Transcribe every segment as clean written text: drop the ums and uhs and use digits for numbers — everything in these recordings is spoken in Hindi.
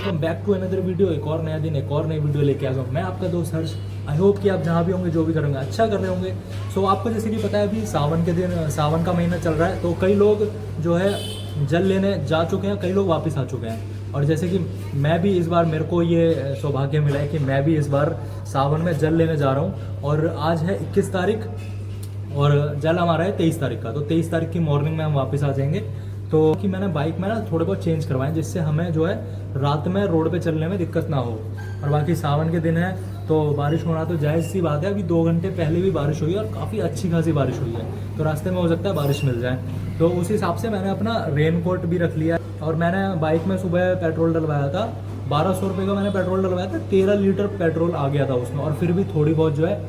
Welcome back to another video. एक और नया दिन, एक और नई वीडियो लेके आ गया हूँ मैं, आपका दोस्त हर्ष। आई होप कि आप जहाँ भी होंगे, जो भी करेंगे, अच्छा कर रहे होंगे। सो आपको जैसे कि पता है, अभी सावन के दिन, सावन का महीना चल रहा है, तो कई लोग जो है जल लेने जा चुके हैं, कई लोग वापस आ चुके हैं। और जैसे कि मैं भी इस बार, मेरे को ये सौभाग्य मिला है कि मैं भी इस बार सावन में जल लेने जा रहा हूँ। और आज है 21 तारीख और जल हमारा है 23 तारीख का। तो 23 तारीख की मॉर्निंग में हम वापस आ जाएंगे। तो कि मैंने बाइक में ना थोड़े बहुत चेंज करवाए, जिससे हमें जो है रात में रोड पे चलने में दिक्कत ना हो। और बाकी सावन के दिन है तो बारिश होना तो जायज़ सी बात है। अभी 2 घंटे पहले भी बारिश हुई है और काफ़ी अच्छी खासी बारिश हुई है, तो रास्ते में हो सकता है बारिश मिल जाए। तो उस हिसाब से मैंने अपना रेन कोट भी रख लिया। और मैंने बाइक में सुबह पेट्रोल डलवाया था, 1200 रुपये का मैंने पेट्रोल डलवाया था। 13 लीटर पेट्रोल आ गया था उसमें, और फिर भी थोड़ी बहुत जो है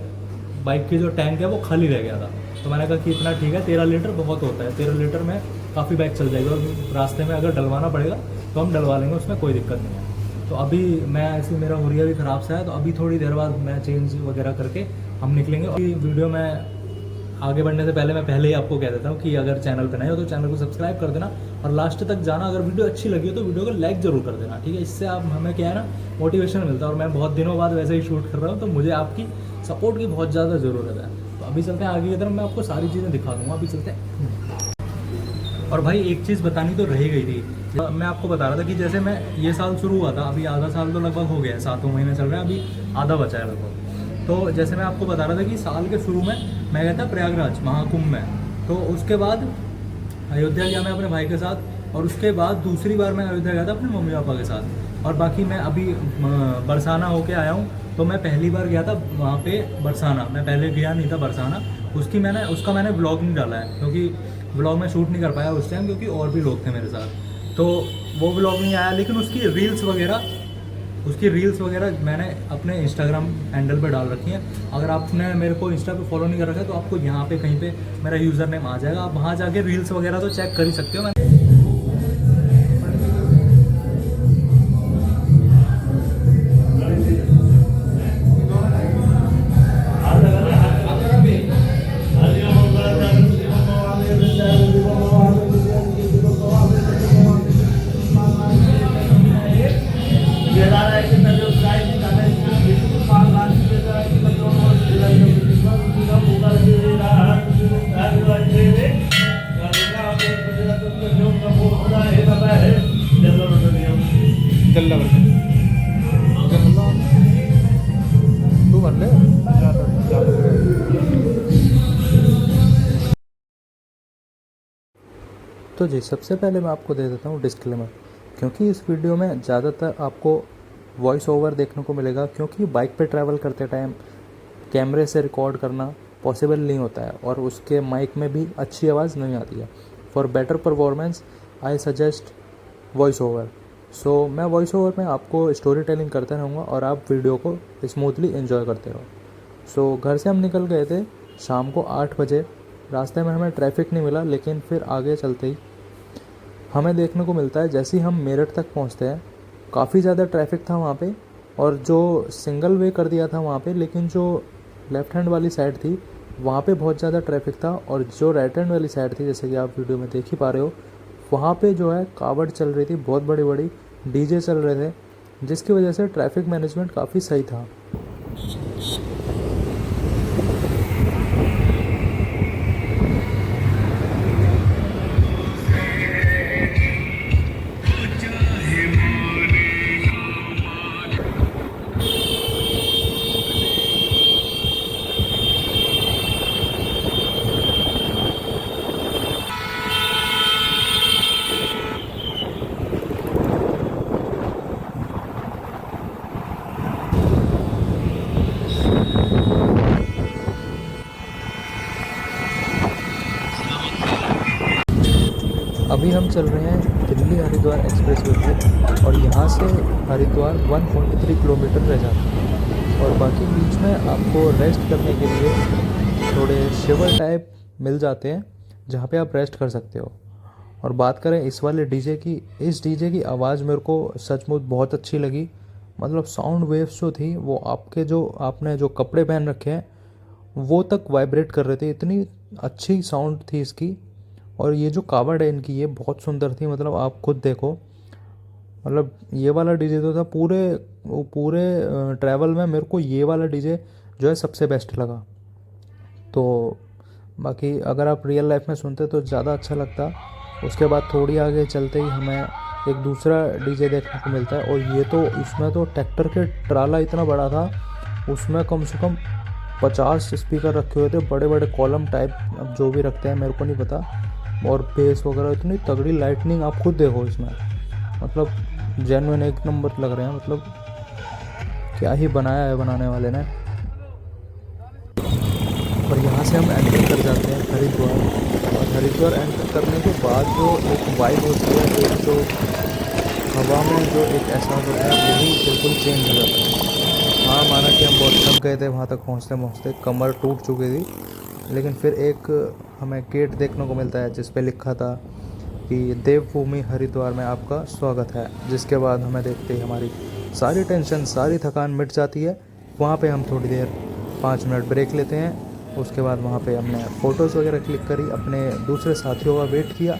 बाइक की जो टैंक है वो खाली रह गया था। तो मैंने कहा कि इतना ठीक है, 13 लीटर बहुत होता है, 13 लीटर में काफ़ी बाइक चल जाएगी। और रास्ते में अगर डलवाना पड़ेगा तो हम डलवा लेंगे, उसमें कोई दिक्कत नहीं है। तो अभी मैं ऐसे, मेरा हुरिया भी ख़राब सा है, तो अभी थोड़ी देर बाद मैं चेंज वगैरह करके हम निकलेंगे। और वीडियो में आगे बढ़ने से पहले मैं पहले ही आपको कह देता हूँ कि अगर चैनल पर नए हो तो चैनल को सब्सक्राइब कर देना और लास्ट तक जाना। अगर वीडियो अच्छी लगी हो तो वीडियो को लाइक ज़रूर कर देना, ठीक है। इससे आप हमें क्या है ना, मोटिवेशन मिलता है। और मैं बहुत दिनों बाद वैसे ही शूट कर रहा हूँ, तो मुझे आपकी सपोर्ट की बहुत ज़्यादा ज़रूरत है। तो अभी चलते हैं आगे की तरफ, मैं आपको सारी चीज़ें दिखा दूँगा। अभी चलते हैं। और भाई एक चीज़ बतानी तो रह ही गई थी, मैं आपको बता रहा था कि जैसे मैं ये साल शुरू हुआ था, अभी आधा साल तो लगभग हो गया है, 7वां महीना चल रहा है, अभी आधा बचा है लगभग। तो जैसे मैं आपको बता रहा था कि साल के शुरू में मैं गया था प्रयागराज महाकुंभ में। तो उसके बाद अयोध्या गया मैं अपने भाई के साथ, और उसके बाद दूसरी बार मैं अयोध्या गया था अपने मम्मी पापा के साथ। और बाकी मैं अभी बरसाना होके आया हूँ। तो मैं पहली बार गया था वहाँ पे बरसाना, मैं पहले गया नहीं था बरसाना। उसका मैंने ब्लॉग नहीं डाला है, क्योंकि ब्लॉग में शूट नहीं कर पाया उस टाइम, क्योंकि और भी लोग थे मेरे साथ, तो वो ब्लॉग नहीं आया। लेकिन उसकी रील्स वगैरह मैंने अपने इंस्टाग्राम हैंडल पे डाल रखी हैं। अगर आपने मेरे को इंस्टा पे फॉलो नहीं कर रखा है तो आपको यहाँ पे कहीं पे मेरा यूज़र नेम आ जाएगा, आप वहाँ जाके रील्स वगैरह तो चेक कर ही सकते हो। तो जी, सबसे पहले मैं आपको दे देता हूँ डिस्क्लेमर, क्योंकि इस वीडियो में ज़्यादातर आपको वॉइस ओवर देखने को मिलेगा, क्योंकि बाइक पे ट्रैवल करते टाइम कैमरे से रिकॉर्ड करना पॉसिबल नहीं होता है, और उसके माइक में भी अच्छी आवाज़ नहीं आती है। For better performance I suggest voice over. So मैं वॉइस ओवर में आपको स्टोरी टेलिंग करता रहूँगा और आप वीडियो को स्मूथली एंजॉय करते रहो। सो घर से हम निकल गए थे शाम को 8 बजे। रास्ते में हमें ट्रैफिक नहीं मिला, लेकिन फिर आगे चलते ही हमें देखने को मिलता है, जैसे ही हम मेरठ तक पहुंचते हैं काफ़ी ज़्यादा ट्रैफिक था वहाँ पे। और जो सिंगल वे कर दिया था वहाँ पे, लेकिन जो लेफ़्ट हैंड वाली साइड थी वहाँ पे बहुत ज़्यादा ट्रैफिक था। और जो राइट हैंड वाली साइड थी, जैसे कि आप वीडियो में देख ही पा रहे हो, वहाँ पे जो है कावड़ चल रही थी, बहुत बड़ी बड़ी डीजे चल रहे थे, जिसकी वजह से ट्रैफिक मैनेजमेंट काफ़ी सही था। अभी हम चल रहे हैं दिल्ली हरिद्वार एक्सप्रेस वे पे, और यहाँ से हरिद्वार 143 किलोमीटर रह जाता है। और बाकी बीच में आपको रेस्ट करने के लिए थोड़े शिवर टाइप मिल जाते हैं, जहाँ पे आप रेस्ट कर सकते हो। और बात करें इस वाले डीजे की, इस डीजे की आवाज़ मेरे को सचमुच बहुत अच्छी लगी। मतलब साउंड वेव्स जो थी वो आपने जो कपड़े पहन रखे हैं वो तक वाइब्रेट कर रहे थे, इतनी अच्छी साउंड थी इसकी। और ये जो कावड़ है इनकी, ये बहुत सुंदर थी, मतलब आप खुद देखो। मतलब ये वाला डीजे तो था पूरे ट्रैवल में मेरे को ये वाला डीजे जो है सबसे बेस्ट लगा। तो बाकी अगर आप रियल लाइफ में सुनते तो ज़्यादा अच्छा लगता। उसके बाद थोड़ी आगे चलते ही हमें एक दूसरा डीजे देखने को मिलता है, और ये तो इसमें तो ट्रैक्टर के ट्राला इतना बड़ा था, उसमें कम से कम 50 स्पीकर रखे हुए थे, बड़े बड़े कॉलम टाइप, अब जो भी रखते हैं मेरे को नहीं पता। और बेस वगैरह इतनी तगड़ी लाइटनिंग आप खुद देखो इसमें, मतलब जेन्युइन एक नंबर लग रहे हैं। मतलब क्या ही बनाया है बनाने वाले ने। और यहाँ से हम एंटर कर जाते हैं हरिद्वार, और हरिद्वार एंटर करने के बाद जो एक वाइब होती है, एक जो हवा में जो एक एहसास होता है, वही बिल्कुल चेंज हो जाता है। हाँ, माना कि हम बहुत थक गए थे वहाँ तक पहुँचते पहुँचते, कमर टूट चुकी थी, लेकिन फिर एक हमें गेट देखने को मिलता है जिस पे लिखा था कि देवभूमि हरिद्वार में आपका स्वागत है। जिसके बाद हमें देखते ही हमारी सारी टेंशन, सारी थकान मिट जाती है। वहाँ पे हम थोड़ी देर 5 मिनट ब्रेक लेते हैं। उसके बाद वहाँ पे हमने फ़ोटोज़ वगैरह क्लिक करी, अपने दूसरे साथियों का वेट किया,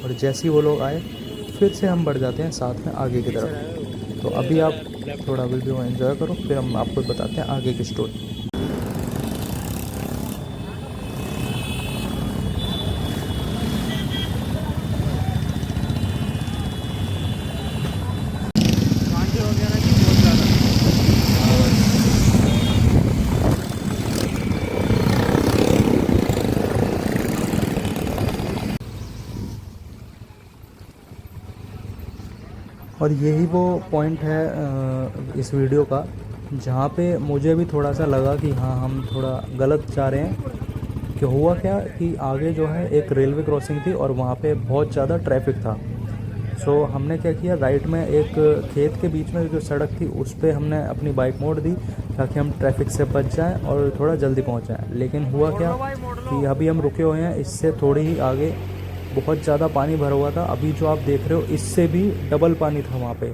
और जैसे ही वो लोग आए फिर से हम बढ़ जाते हैं साथ में आगे की तरफ। तो अभी आप थोड़ा वीडियो एंजॉय करो, फिर हम आपको बताते हैं आगे की स्टोरी। और यही वो पॉइंट है इस वीडियो का, जहाँ पे मुझे भी थोड़ा सा लगा कि हाँ, हम थोड़ा गलत जा रहे हैं। कि हुआ क्या कि आगे जो है एक रेलवे क्रॉसिंग थी, और वहाँ पे बहुत ज़्यादा ट्रैफिक था। सो हमने क्या किया, राइट में एक खेत के बीच में जो सड़क थी उस पर हमने अपनी बाइक मोड़ दी, ताकि हम ट्रैफिक से बच जाएं और थोड़ा जल्दी पहुँच जाएँ। लेकिन हुआ क्या कि अभी हम रुके हुए हैं, इससे थोड़ी ही आगे बहुत ज़्यादा पानी भरा हुआ था। अभी जो आप देख रहे हो इससे भी डबल पानी था वहाँ पे।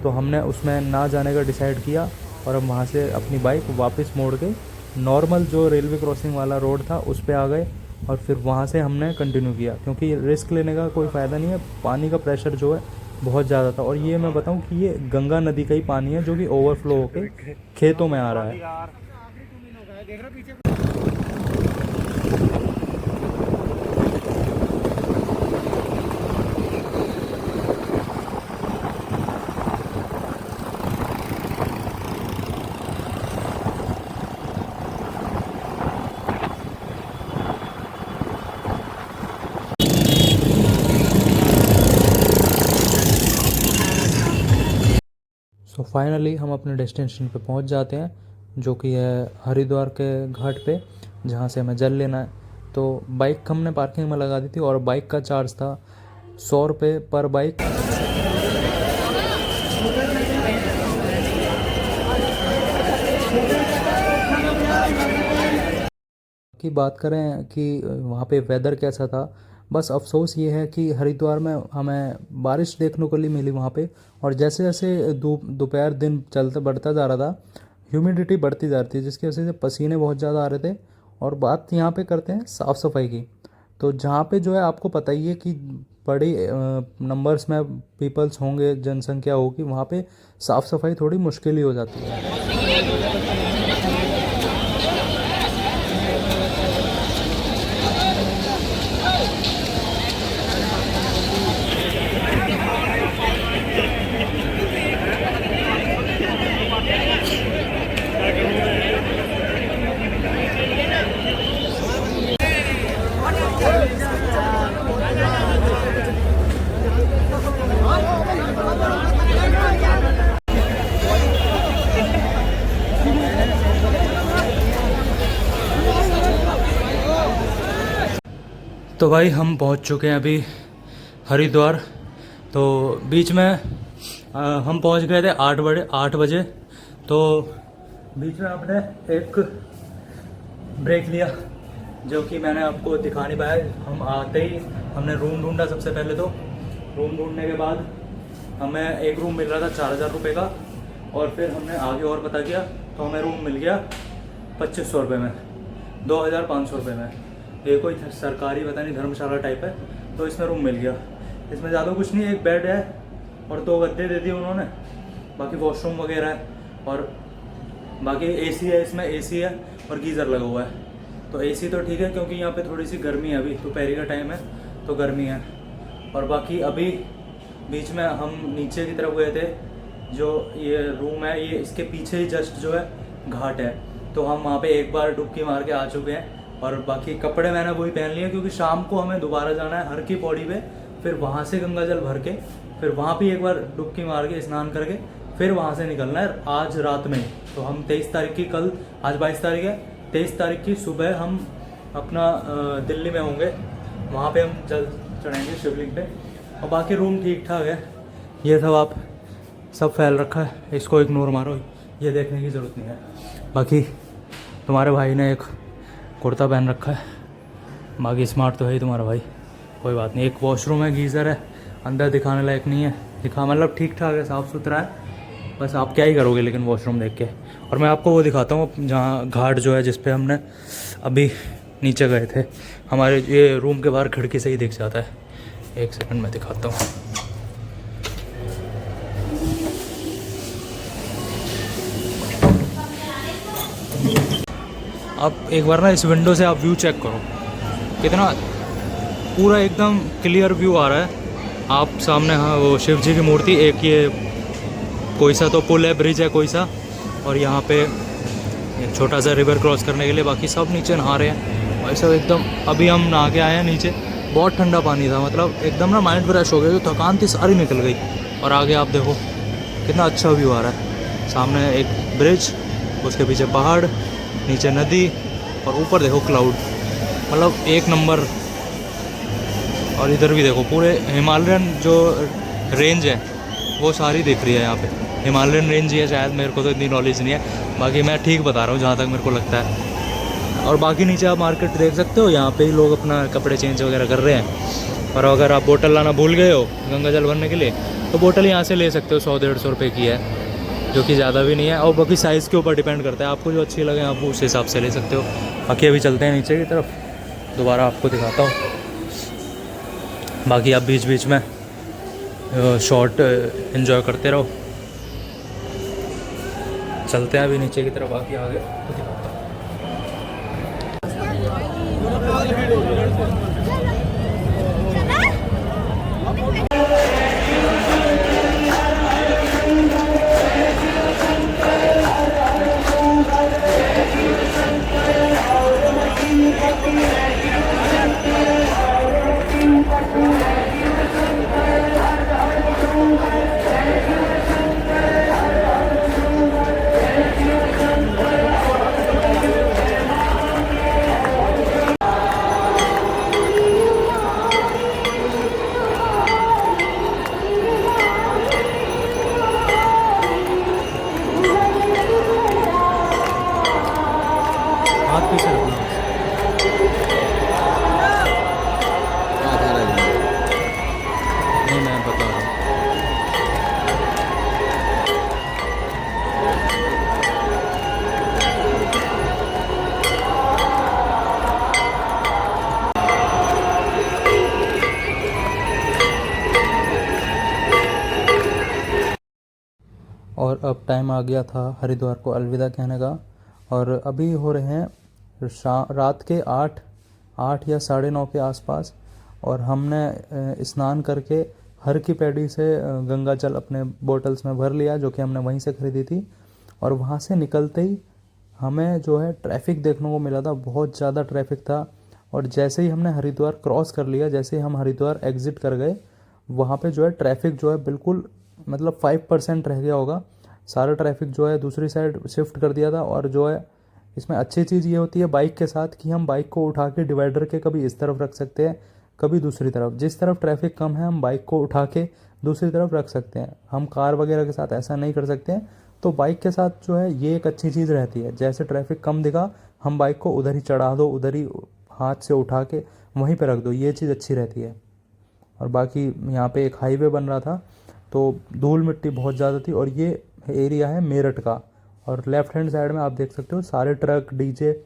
तो हमने उसमें ना जाने का डिसाइड किया, और हम वहाँ से अपनी बाइक वापस मोड़ के नॉर्मल जो रेलवे क्रॉसिंग वाला रोड था उस पे आ गए, और फिर वहाँ से हमने कंटिन्यू किया, क्योंकि रिस्क लेने का कोई फ़ायदा नहीं है। पानी का प्रेशर जो है बहुत ज़्यादा था, और ये मैं बताऊँ कि ये गंगा नदी का ही पानी है जो कि ओवरफ्लो होकर खेतों में आ रहा है। सो फाइनली हम अपने डेस्टिनेशन पे पहुंच जाते हैं, जो कि है हरिद्वार के घाट पे, जहां से हमें जल लेना है। तो बाइक हमने पार्किंग में लगा दी थी, और बाइक का चार्ज था 100 रुपये पर बाइक। की बात करें कि वहाँ पे वेदर कैसा था, बस अफसोस ये है कि हरिद्वार में हमें बारिश देखने को नहीं मिली वहाँ पे। और जैसे जैसे दोपहर दिन चलता बढ़ता जा रहा था, ह्यूमिडिटी बढ़ती जा रही थी, जिसकी वजह से पसीने बहुत ज़्यादा आ रहे थे। और बात यहाँ पे करते हैं साफ़ सफाई की। तो जहाँ पे जो है आपको पता ही है कि बड़ी नंबर्स में पीपल्स होंगे, जनसंख्या होगी, वहाँ पे साफ़ सफाई थोड़ी मुश्किल ही हो जाती है। तो भाई हम पहुंच चुके हैं अभी हरिद्वार। तो बीच में हम पहुंच गए थे 8 बजे। तो बीच में हमने एक ब्रेक लिया, जो कि मैंने आपको दिखा नहीं पाया। हम आते ही हमने रूम ढूंढा। सबसे पहले तो रूम ढूंढने के बाद हमें एक रूम मिल रहा था 4,000 रुपये का, और फिर हमने आगे और पता किया तो हमें रूम मिल गया 2500 रुपये में, 2,500 रुपये में। ये कोई सरकारी पता नहीं धर्मशाला टाइप है, तो इसमें रूम मिल गया। इसमें ज़्यादा कुछ नहीं, एक बेड है, और 2 गद्दे दे दिए उन्होंने। बाकी वॉशरूम वगैरह है और बाकी एसी है, इसमें एसी है और गीज़र लगा हुआ है। तो एसी तो ठीक है क्योंकि यहाँ पे थोड़ी सी गर्मी है, अभी दोपहर का टाइम है तो गर्मी है। और बाकी अभी बीच में हम नीचे की तरफ गए थे, जो ये रूम है ये इसके पीछे ही जस्ट जो है घाट है, तो हम वहाँ पे एक बार डुबकी मार के आ चुके हैं। और बाकी कपड़े मैंने वही पहन लिए क्योंकि शाम को हमें दोबारा जाना है हर की पौड़ी पे, फिर वहाँ से गंगा जल भर के फिर वहाँ पे एक बार डुबकी मार के स्नान करके फिर वहाँ से निकलना है आज रात में। तो हम 23 तारीख की, कल आज 22 तारीख है, 23 तारीख की सुबह हम अपना दिल्ली में होंगे, वहाँ पे हम जल चढ़ाएंगे शिवलिंग पे। और बाकी रूम ठीक ठाक है, ये सब आप सब फैल रखा है, इसको इग्नोर मारो, ये देखने की ज़रूरत नहीं है। बाकी तुम्हारे भाई ने एक कुर्ता पहन रखा है, बाकी स्मार्ट तो है ही तुम्हारा भाई, कोई बात नहीं। एक वॉशरूम है, गीज़र है, अंदर दिखाने लायक नहीं है, मतलब ठीक ठाक है, साफ़ सुथरा है, बस आप क्या ही करोगे लेकिन वॉशरूम देख के। और मैं आपको वो दिखाता हूँ जहाँ घाट जो है जिस पे हमने अभी नीचे गए थे, हमारे ये रूम के बाहर खिड़की से ही दिख जाता है। एक सेकंड में दिखाता हूँ। आप एक बार ना इस विंडो से आप व्यू चेक करो, कितना पूरा एकदम क्लियर व्यू आ रहा है। आप सामने, हाँ वो शिव जी की मूर्ति, एक ये कोई सा तो पुल है, ब्रिज है कोई सा, और यहाँ पे एक छोटा सा रिवर क्रॉस करने के लिए, बाकी सब नीचे नहा रहे हैं भाई सब एकदम। अभी हम नहा के आए हैं नीचे, बहुत ठंडा पानी था, मतलब एकदम ना माइंड फ्रेश हो गया, जो थकान थी सारी निकल गई। और आगे आप देखो कितना अच्छा व्यू आ रहा है, सामने एक ब्रिज, उसके पीछे पहाड़, नीचे नदी और ऊपर देखो क्लाउड, मतलब एक नंबर। और इधर भी देखो पूरे हिमालयन जो रेंज है वो सारी दिख रही है यहाँ पे, हिमालयन रेंज ही है शायद, मेरे को तो इतनी नॉलेज नहीं है, बाकी मैं ठीक बता रहा हूँ जहाँ तक मेरे को लगता है। और बाकी नीचे आप मार्केट देख सकते हो, यहाँ पे ही लोग अपना कपड़े चेंज वगैरह कर रहे हैं। और अगर आप बोतल लाना भूल गए हो गंगा जल भरने के लिए, तो बोतल यहाँ से ले सकते हो, 100-150 रुपये की है, जो कि ज़्यादा भी नहीं है। और बाकी साइज़ के ऊपर डिपेंड करता है, आपको जो अच्छी लगे आप उस हिसाब से ले सकते हो। बाकी अभी चलते हैं नीचे की तरफ, दोबारा आपको दिखाता हूँ। बाकी आप बीच बीच में शॉट एंजॉय करते रहो। चलते हैं अभी नीचे की तरफ, बाकी आगे तो दिखाता हूँ। हाथ पीछे रखना, नहीं मैं बता रहा हूँ। और अब टाइम आ गया था हरिद्वार को अलविदा कहने का, और अभी हो रहे हैं रात के 8 या 9:30 के आसपास। और हमने स्नान करके हर की पैड़ी से गंगा जल अपने बोतल्स में भर लिया, जो कि हमने वहीं से ख़रीदी थी। और वहाँ से निकलते ही हमें जो है ट्रैफिक देखने को मिला था, बहुत ज़्यादा ट्रैफिक था। और जैसे ही हमने हरिद्वार क्रॉस कर लिया, जैसे ही हम हरिद्वार एग्ज़िट कर गए, वहाँ पे जो है ट्रैफिक जो है बिल्कुल मतलब 5% रह गया होगा, सारा ट्रैफिक जो है दूसरी साइड शिफ्ट कर दिया था। और जो है इसमें अच्छी चीज़ ये होती है बाइक के साथ कि हम बाइक को उठा के डिवाइडर के कभी इस तरफ रख सकते हैं, कभी दूसरी तरफ। जिस तरफ ट्रैफिक कम है हम बाइक को उठा के दूसरी तरफ रख सकते हैं, हम कार वगैरह के साथ ऐसा नहीं कर सकते हैं। तो बाइक के साथ जो है ये एक अच्छी चीज़ रहती है, जैसे ट्रैफिक कम दिखा हम बाइक को उधर ही चढ़ा दो, उधर ही हाथ से उठा के वहीं पर रख दो, ये चीज़ अच्छी रहती है। और बाकी यहाँ पे एक हाईवे बन रहा था तो धूल मिट्टी बहुत ज़्यादा थी। और ये एरिया है मेरठ का, और लेफ़्ट हैंड साइड में आप देख सकते हो सारे ट्रक डीजे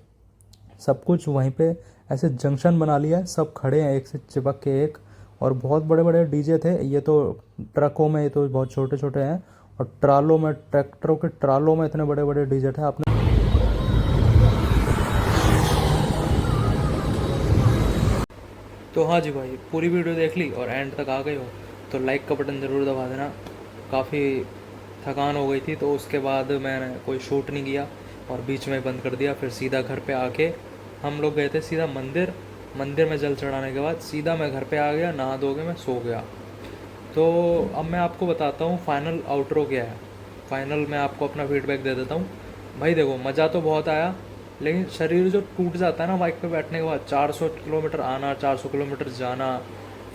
सब कुछ वहीं पे ऐसे जंक्शन बना लिया है, सब खड़े हैं एक से चिपक के एक। और बहुत बड़े बड़े डीजे थे। ये तो ट्रकों में, ये तो बहुत छोटे छोटे हैं, और ट्रालों में, ट्रैक्टरों के ट्रालों में इतने बड़े बड़े डीजे थे। आपने तो हाँ जी भाई, पूरी वीडियो देख ली और एंड तक आ गए हो तो लाइक का बटन ज़रूर दबा देना। काफ़ी थकान हो गई थी तो उसके बाद मैंने कोई शूट नहीं किया और बीच में बंद कर दिया। फिर सीधा घर पे आके हम लोग गए थे सीधा मंदिर। मंदिर में जल चढ़ाने के बाद सीधा मैं घर पे आ गया, नहा धो के मैं सो गया। तो अब मैं आपको बताता हूँ फाइनल आउटरो क्या है। फाइनल मैं आपको अपना फीडबैक दे देता हूँ। भाई देखो, मज़ा तो बहुत आया, लेकिन शरीर जो टूट जाता है ना बाइक पे बैठने के बाद, 400 किलोमीटर आना, 400 किलोमीटर जाना,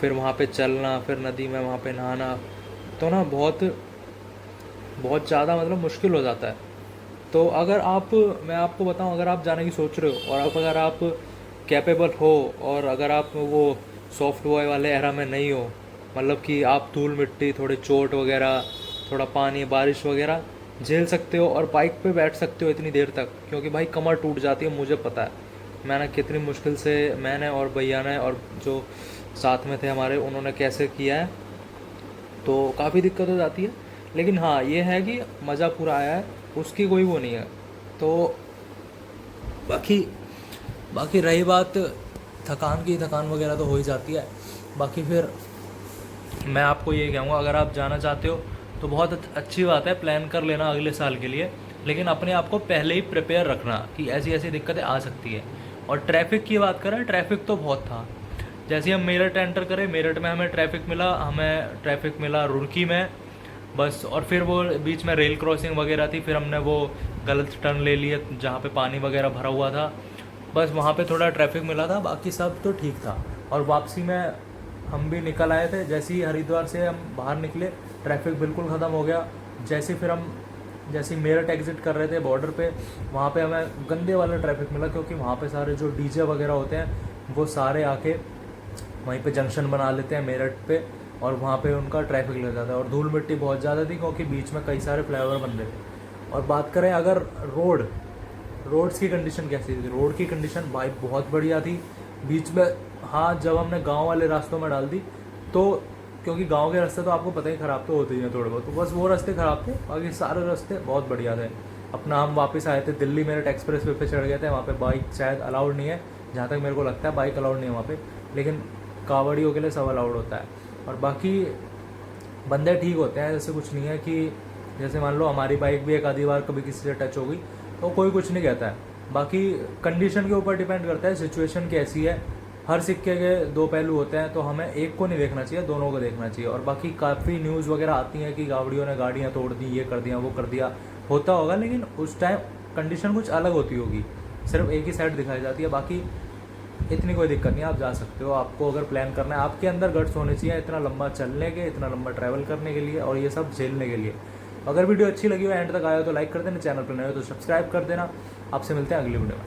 फिर वहाँ पे चलना, फिर नदी में वहाँ पे नहाना, तो ना बहुत बहुत ज़्यादा मतलब मुश्किल हो जाता है। तो अगर आप, मैं आपको बताऊं, अगर आप जाने की सोच रहे हो और अगर आप कैपेबल हो और अगर आप वो सॉफ्ट बॉय वाले एरा में नहीं हो, मतलब कि आप धूल मिट्टी, थोड़ी चोट वगैरह, थोड़ा पानी, बारिश वगैरह झेल सकते हो और बाइक पे बैठ सकते हो इतनी देर तक, क्योंकि भाई कमर टूट जाती है, मुझे पता है। मैंने कितनी मुश्किल से, मैंने और भैया ने और जो साथ में थे हमारे, उन्होंने कैसे किया है। तो काफ़ी दिक्कत हो जाती है, लेकिन हाँ ये है कि मज़ा पूरा आया है, उसकी कोई वो नहीं है। तो बाकी बाकी रही बात थकान की, थकान वगैरह तो हो ही जाती है। बाकी फिर मैं आपको ये कहूँगा, अगर आप जाना चाहते हो तो बहुत अच्छी बात है, प्लान कर लेना अगले साल के लिए, लेकिन अपने आप को पहले ही प्रिपेयर रखना कि ऐसी ऐसी दिक्कतें आ सकती है। और ट्रैफिक की बात करें, ट्रैफिक तो बहुत था। जैसे हम मेरठ एंटर करें, मेरठ में हमें ट्रैफिक मिला रुड़की में बस, और फिर वो बीच में रेल क्रॉसिंग वगैरह थी, फिर हमने वो गलत टर्न ले लिया जहाँ पे पानी वगैरह भरा हुआ था, बस वहाँ पे थोड़ा ट्रैफिक मिला था, बाकी सब तो ठीक था। और वापसी में हम भी निकल आए थे, जैसे ही हरिद्वार से हम बाहर निकले ट्रैफिक बिल्कुल ख़त्म हो गया। जैसे ही मेरठ एग्जिट कर रहे थे बॉर्डर पे, वहाँ पे हमें गंदे वाला ट्रैफिक मिला, क्योंकि वहाँ पे सारे जो डीजे वगैरह होते हैं वो सारे आके वहीं पे जंक्शन बना लेते हैं मेरठ पे, और वहाँ पे उनका ट्रैफिक लग जाता है। और धूल मिट्टी बहुत ज़्यादा थी, क्योंकि बीच में कई सारे फ्लाईओवर बन रहे थे। और बात करें अगर रोड्स की कंडीशन कैसी थी, रोड की कंडीशन भाई बहुत बढ़िया थी। बीच में हाँ, जब हमने गांव वाले रास्तों में डाल दी तो, क्योंकि गांव के रास्ते तो आपको पता ही ख़राब तो होते ही हैं थोड़े बहुत, तो बस वो रास्ते ख़राब थे, बाकी सारे रास्ते बहुत बढ़िया थे। अपना हम वापस आए थे दिल्ली मेरठ एक्सप्रेस वे पे चढ़ गए थे। वहाँ पे बाइक शायद अलाउड नहीं है, जहाँ तक मेरे को लगता है बाइक अलाउड नहीं है वहाँ पे, लेकिन कावड़ियों के लिए सब अलाउड होता है। और बाकी बंदे ठीक होते हैं, जैसे कुछ नहीं है कि जैसे मान लो हमारी बाइक भी एक आधी बार कभी किसी से टच हो गई तो कोई कुछ नहीं कहता है। बाकी कंडीशन के ऊपर डिपेंड करता है, सिचुएशन कैसी है। हर सिक्के के दो पहलू होते हैं, तो हमें एक को नहीं देखना चाहिए, दोनों को देखना चाहिए। और बाकी काफ़ी न्यूज़ वगैरह आती हैं कि गावड़ियों ने गाड़ियाँ तोड़ दी, ये कर दिया, वो कर दिया, होता होगा, लेकिन उस टाइम कंडीशन कुछ अलग होती होगी, सिर्फ एक ही साइड दिखाई जाती है। बाकी इतनी कोई दिक्कत नहीं, आप जा सकते हो। आपको अगर प्लान करना है, आपके अंदर गट्स होने चाहिए इतना लंबा चलने के, इतना लंबा ट्रैवल करने के लिए और ये सब झेलने के लिए। अगर वीडियो अच्छी लगी हो, एंड तक आया हो तो लाइक कर देना, चैनल पर नए हो तो सब्सक्राइब कर देना। आपसे मिलते हैं अगली वीडियो में।